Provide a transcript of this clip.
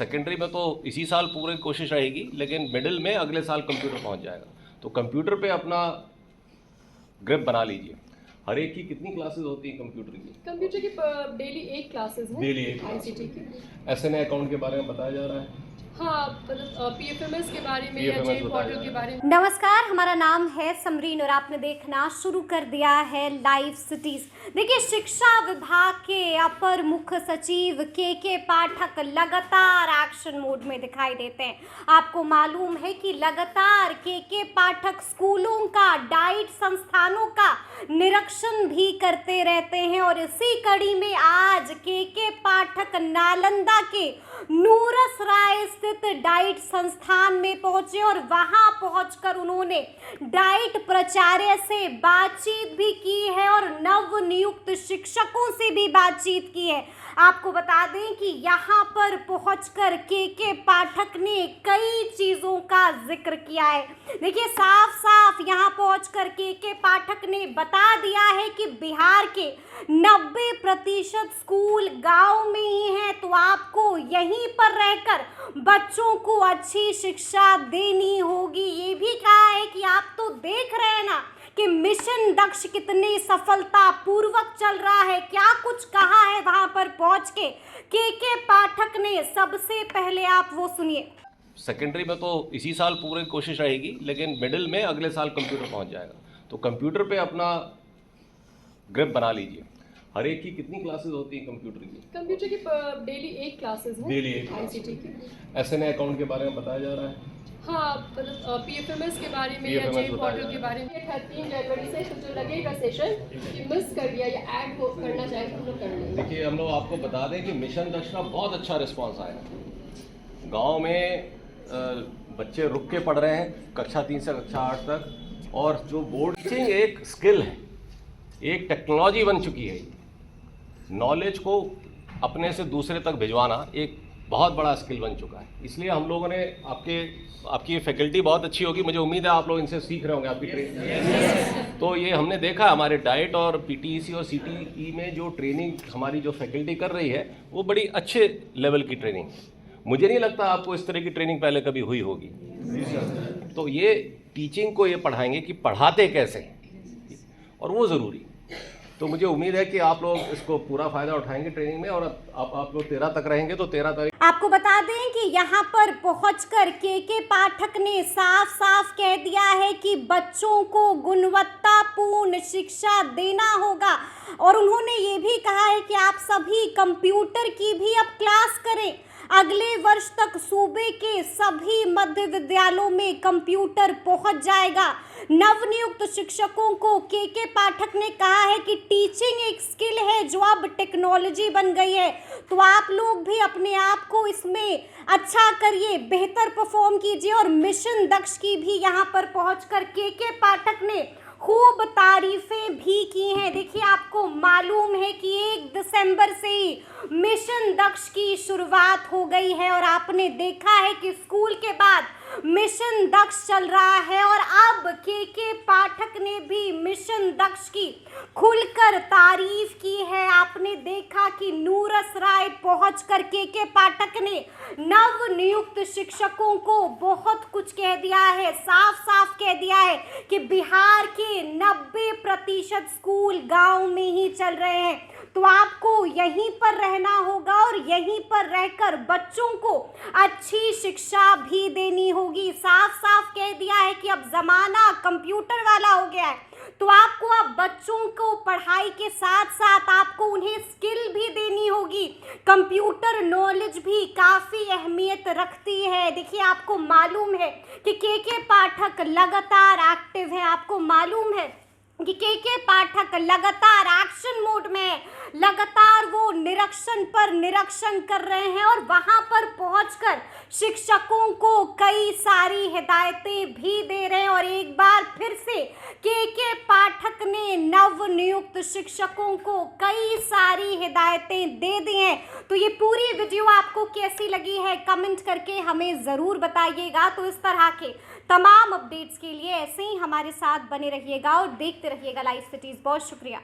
Secondary में तो इसी साल पूरी कोशिश रहेगी, लेकिन मिडिल में अगले साल कंप्यूटर पहुंच जाएगा। तो कंप्यूटर पे अपना ग्रिप बना लीजिए। हर एक की कितनी क्लासेस होती हैं कंप्यूटर की? कंप्यूटर की डेली 8 क्लासेस हैं। डेली 8 आईसीटी की। SNA अकाउंट के बारे में बताया जा रहा है। हाँ, मतलब PFMS के बारे में या जे पोर्टल के बारे में। नमस्कार, हमारा नाम है समरीन और आपने देखना शुरू कर दिया है लाइव सिटीज। देखिए, शिक्षा विभाग के अपर मुख्य सचिव के पाठक लगातार एक्शन मोड में दिखाई देते हैं। आपको मालूम है कि लगातार के पाठक स्कूलों का, डाइट संस्थानों का निरीक्षण भी करते रहते हैं और इसी कड़ी में आज के पाठक नालंदा के नूरस राय स्थित डाइट संस्थान में पहुंचे और वहां पहुंचकर उन्होंने डाइट प्राचार्य से बातचीत भी की है और नव नियुक्त शिक्षकों से भी बातचीत की है। आपको बता दें कि यहाँ पर पहुंचकर के पाठक ने कई चीज़ों का जिक्र किया है। देखिए, साफ साफ यहाँ पहुंचकर के पाठक ने बता दिया है कि बिहार के 90% स्कूल गांव में ही हैं, तो आपको यहीं पर रहकर बच्चों को अच्छी शिक्षा देनी होगी। ये भी कहा है कि आप तो देख रहे हैं ना कि मिशन दक्ष कितनी सफलता पूर्वक चल रहा है। क्या कुछ कहा है वहां पर पहुंच के पाठक ने, सबसे पहले आप वो सुनिए। सेकेंडरी में तो इसी साल पूरी कोशिश रहेगी, लेकिन मिडिल में अगले साल कंप्यूटर पहुंच जाएगा। तो कंप्यूटर पे अपना ग्रिप बना लीजिए। हर एक की कितनी क्लासेस होती हैं कंप्यूटर की? कंप्यूटर की डेली 8 क्लासेस हैं। डेली 8 आईसीटी की। SNA अकाउंट के बारे में बताया जा रहा है। हाँ, मतलब PFMS के बारे में या जे पोर्टल के बारे में। 13 जनवरी से तो जो लगेगा सेशन कि मिस कर दिया या ऐड करना चाहे तो लोग कर लें। देखिए, हम लोग आपको बता दें कि मिशन दक्ष का बहुत अच्छा रिस्पांस आया। गांव में बच्चे रुक के पढ़ रहे हैं कक्षा 3 से कक्षा 8 तक, और जो बोर्ड टीचिंग एक स्किल है, एक टेक्नोलॉजी बन चुकी है। नॉलेज को अपने से दूसरे तक भिजवाना एक बहुत बड़ा स्किल बन चुका है। इसलिए हम लोगों ने आपकी फैकल्टी बहुत अच्छी होगी, मुझे उम्मीद है आप लोग इनसे सीख रहे होंगे आपकी ट्रेनिंग। तो ये हमने देखा हमारे डाइट और PTEC और CTE में जो ट्रेनिंग हमारी जो फैकल्टी कर रही है वो बड़ी अच्छे लेवल की ट्रेनिंग है। मुझे नहीं लगता आपको इस तरह की ट्रेनिंग पहले कभी हुई होगी। तो ये टीचिंग को ये पढ़ाएंगे कि पढ़ाते कैसे हैं, और वो ज़रूरी। तो मुझे उम्मीद है कि आप लोग इसको पूरा फायदा उठाएंगे ट्रेनिंग में, और आप लोग 13 तक रहेंगे तो 13 तारीख। आपको बता दें कि यहाँ पर पहुंचकर के पाठक ने साफ साफ कह दिया है कि बच्चों को गुणवत्तापूर्ण शिक्षा देना होगा, और उन्होंने ये भी कहा है कि आप सभी कंप्यूटर की भी अब क्लास करें। अगले वर्ष तक सूबे के सभी मध्य विद्यालयों में कंप्यूटर पहुंच जाएगा। नवनियुक्त शिक्षकों को के पाठक ने कहा है कि टीचिंग एक स्किल है जो अब टेक्नोलॉजी बन गई है, तो आप लोग भी अपने आप को इसमें अच्छा करिए, बेहतर परफॉर्म कीजिए। और मिशन दक्ष की भी यहाँ पर पहुंचकर के पाठक ने खूब तारीफें भी की हैं। देखिए, आपको मालूम है कि 1 दिसंबर से ही मिशन दक्ष की शुरुआत हो गई है और आपने देखा है कि स्कूल के बाद मिशन दक्ष चल रहा है, और अब के पाठक ने भी मिशन दक्ष की खुलकर तारीफ की है। आपने देखा कि नूरस राय पहुंचकर के पाठक ने नव नियुक्त शिक्षकों को बहुत कुछ कह दिया है, साफ साफ कह दिया है कि बिहार के 90% स्कूल गांव में ही चल रहे हैं, तो आपको यहीं पर रहना होगा और यहीं पर रहकर बच्चों को अच्छी शिक्षा भी देनी होगी। साफ साफ कह दिया है कि अब ज़माना कंप्यूटर वाला हो गया है, तो आपको अब बच्चों को पढ़ाई के साथ साथ आपको उन्हें स्किल भी देनी होगी। कंप्यूटर नॉलेज भी काफ़ी अहमियत रखती है। देखिए, आपको मालूम है कि के पाठक लगातार एक्टिव है। आपको मालूम है कि के पाठक लगातार एक्शन मोड में है, लगातार वो निरीक्षण पर निरीक्षण कर रहे हैं और वहां पर पहुंचकर शिक्षकों को कई सारी हिदायतें भी दे रहे हैं। और एक बार फिर से के पाठक ने नव नियुक्त शिक्षकों को कई सारी हिदायतें दे दी हैं। तो ये पूरी वीडियो आपको कैसी लगी है कमेंट करके हमें ज़रूर बताइएगा। तो इस तरह के तमाम अपडेट्स के लिए ऐसे ही हमारे साथ बने रहिएगा और देखते रहिएगा लाइव सिटीज़। बहुत शुक्रिया।